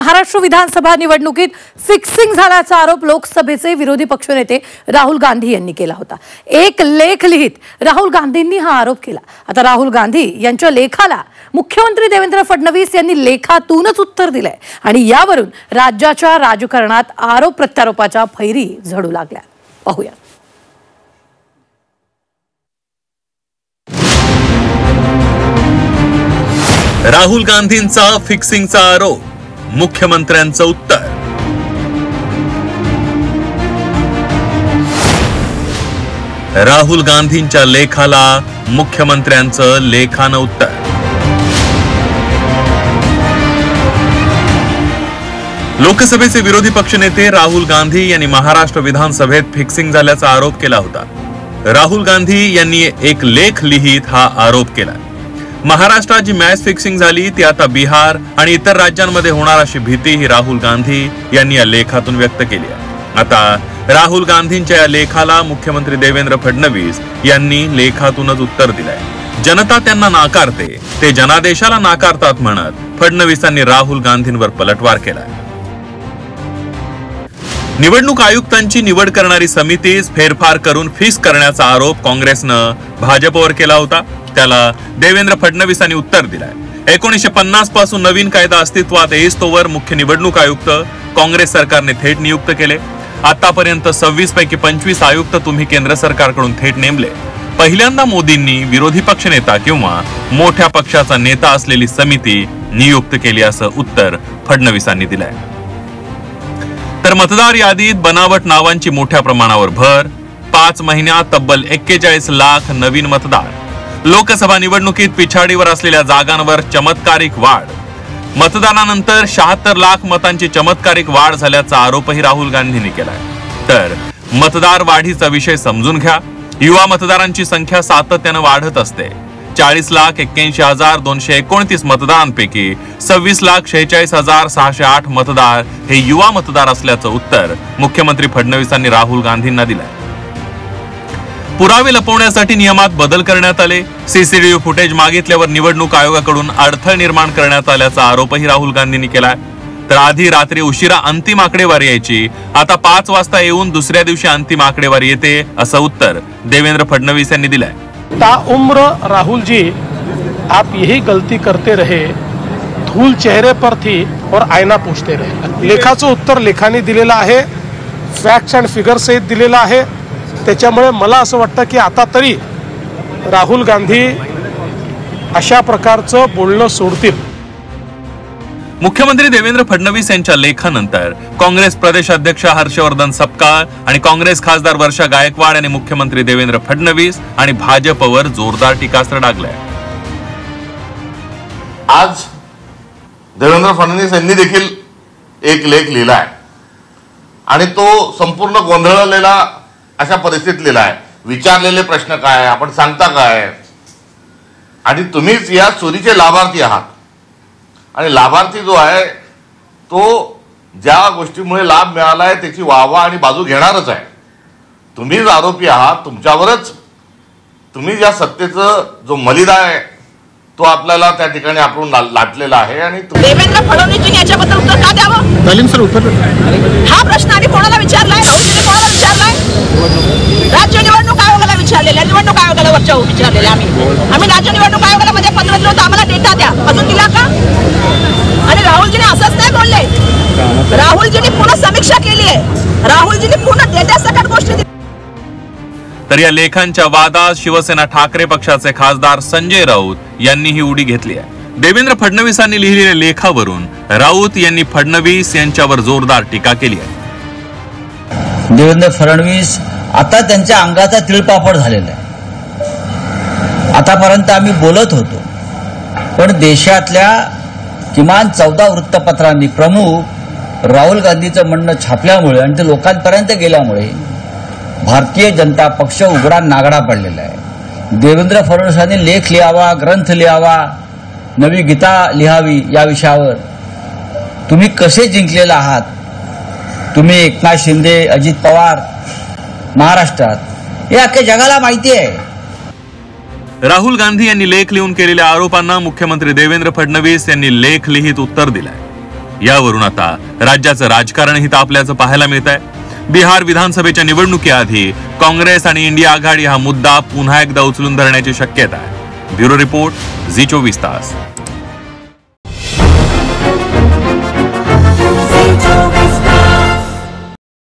महाराष्ट्र विधानसभा निवडणुकीत फिक्सिंग झाल्याचा आरोप लोकसभेचे विरोधी पक्षनेते राहुल गांधी यांनी केला होता। एक लेख लिहित राहुल गांधींनी हा आरोप केला। आता राहुल गांधी यांच्या लेखाला मुख्यमंत्री देवेंद्र फडणवीस यांनी लेखातूनच उत्तर दिलंय आणि यावरून राज्याच्या राजकारणात आरोप प्रत्यारोपाच्या फैरी झडू लागल्या। पाहूया। राहुल गांधींचा फिक्सिंगचा आरोप, मुख्यमंत्र्यांचं उत्तर। राहुल गांधींच्या लेखाला मुख्यमंत्र्यांचं लेखानं उत्तर। लोकसभेचे विरोधी पक्षनेते राहुल गांधी यांनी महाराष्ट्र विधानसभेत फिक्सिंग झाल्याचा आरोप केला होता। राहुल गांधी यांनी एक लेख लिहित हा आरोप केला। महाराष्ट्रात जी मॅच फिक्सिंग झाली ती आता बिहार आणि इतर राज्यांमध्ये होणार अशी भीतीही राहुल गांधी यांनी या लेखातून व्यक्त केली आहे। आता राहुल गांधींच्या या लेखाला मुख्यमंत्री देवेंद्र फडणवीस यांनी लेखातूनच उत्तर दिलंय। जनता त्यांना नाकारते, ते जनादेशाला नाकारतात म्हणत फडणवीसांनी राहुल गांधींवर पलटवार केलाय। निवडणूक आयुक्तांची निवड करणारी समितीच फेरफार करून फिक्स करण्याचा आरोप काँग्रेसनं भाजपवर केला होता। त्याला देवेंद्र फडणवीसांनी उत्तर दिलंय। 1950 पासून नवीन कायदा अस्तित्वात येईस्तोवर मुख्य निवडणूक आयुक्त काँग्रेस सरकारने थेट नियुक्त केले। आतापर्यंत 26 पैकी 25 आयुक्त तुम्ही केंद्र सरकारकडून थेट नेमले। पहिल्यांदा मोदींनी विरोधी पक्षनेता किंवा मोठ्या पक्षाचा नेता असलेली समिती नियुक्त केली असं उत्तर फडणवीसांनी दिलंय। तर मतदार यादीत बनावट नावांची मोठ्या प्रमाणावर भर, 5 महिन्यात तब्बल 41 लाख नवीन मतदार। लोकसभा निवडणुकीत पिछाडीवर असलेल्या जागांवर चमत्कारिक वाढ, मतदानानंतर 76 लाख मतांची चमत्कारिक वाढ झाल्याचा आरोपही राहुल गांधींनी केलाय। तर मतदार वाढीचा विषय समजून घ्या। युवा मतदारांची संख्या सातत्याने वाढत असते। 40,81,229 मतदारांपैकी 26,46,608 मतदार हे युवा मतदार असल्याचं उत्तर मुख्यमंत्री फडणवीसांनी राहुल गांधींना दिलंय। पुरावे लपवण्यासाठी नियमात बदल करण्यात आले। सीसीटीव्ही फुटेज मागितल्यावर निवडणूक आयोगाकडून अडथळे निर्माण करण्यात आल्याचा आरोपही राहुल गांधींनी केलाय। तर आधी रात्री उशिरा अंतिम आकडेवारी यायची, आता 5 वाजता येऊन दुसऱ्या दिवशी अंतिम आकडेवारी येते असं उत्तर देवेंद्र फडणवीस यांनी दिलंय। ताउम्र राहुल जी, आप यही गलती करते रहे, धूल चेहरे पर थी और आईना पूछते रहे। लेखाचं उत्तर लेखाने दिलेलं आहे, फॅक्ट्स अँड फिगर सहित दिलेलं आहे। त्याच्यामुळे मला असं वाटतं की आता तरी राहुल गांधी अशा प्रकारचं बोलणं सोडतील। मुख्यमंत्री देवेंद्र फडणवीस यांच्या लेखानंतर काँग्रेस प्रदेश अध्यक्ष हर्षवर्धन सपकाळ आणि काँग्रेस खासदार वर्षा गायकवाड यांनी मुख्यमंत्री देवेंद्र फडणवीस आणि भाजपवर जोरदार टीकास्त्र डागलंय। आज देवेंद्र फडणवीस यांनी देखील एक लेख लिहिलाय आणि तो संपूर्ण गोंधळलेला अशा परिस्थितीत लिहिलाय। विचारलेले प्रश्न काय, आपण सांगता काय, आणि तुम्हीच या चोरीचे लाभार्थी आहात। आणि लाभार्थी जो आहे तो ज्या गोष्टीमुळे लाभ मिळालाय त्याची वाहवा आणि बाजू घेणारच आहे। तुम्हीच आरोपी आहात, तुमच्यावरच तुम्ही ज्या सत्तेचं जो मलिदा आहे तो आपल्याला त्या ठिकाणी आपण लाटलेला आहे। आणि देवेंद्र फडणवीस याच्याबद्दल उत्तर का द्यावं? तालीम सर उत्तर हा प्रश्न आम्ही कोणाला विचारलाय? राहुलजीने कोणाला विचारलाय? राज्य निवडणूक आयोगाला विचारलेला, निवडणूक आयोगाला वरच्या विचारलेले आम्ही राज्य निवडणूक आयोगाला मध्ये पत्र दिलं होतं, आम्हाला डेटा द्या, अजून दिला का? आणि राहुलजीने असंच नाही बोलले, राहुलजीने पुन्हा समीक्षा केली आहे, राहुलजीने पुन्हा डेटा सकट गोष्टी। तर या लेखांच्या वादात शिवसेना ठाकरे पक्षाचे खासदार संजय राऊत यांनी ही उडी घेतली आहे। देवेंद्र फडणवीसांनी लिहिलेल्या लेखावरून राऊत यांनी फडणवीस यांच्यावर जोरदार टीका केली आहे। देवेंद्र फडणवीस आता त्यांच्या अंगाचा तिळपापड झालेला आहे। आतापर्यंत आम्ही बोलत होतो, पण देशातल्या किमान 14 वृत्तपत्रांनी प्रमुख राहुल गांधीचं म्हणणं छापल्यामुळे आणि ते लोकांपर्यंत गेल्यामुळे भारतीय जनता पक्ष उघडा नागडा पडलेला आहे। देवेंद्र फडणवीसांनी लेख लिहावा, ग्रंथ लिहावा, नवी गीता लिहावी या विषयावर। तुम्ही कसे जिंकलेले आहात, तुम्ही एकनाथ शिंदे, अजित पवार महाराष्ट्रात, हे अख्ख्या जगाला माहिती आहे। राहुल गांधी यांनी लेख लिहून केलेल्या आरोपांना मुख्यमंत्री देवेंद्र फडणवीस यांनी लेख लिहित उत्तर दिलंय। यावरून आता राज्याचं राजकारणही तापल्याचं पाहायला मिळत आहे. बिहार विधानसभेच्या निवडणुकीआधी काँग्रेस आणि इंडिया आघाडी हा मुद्दा पुन्हा एकदा उचलून धरण्याची शक्यता आहे. ब्युरो रिपोर्ट, झी 24 तास.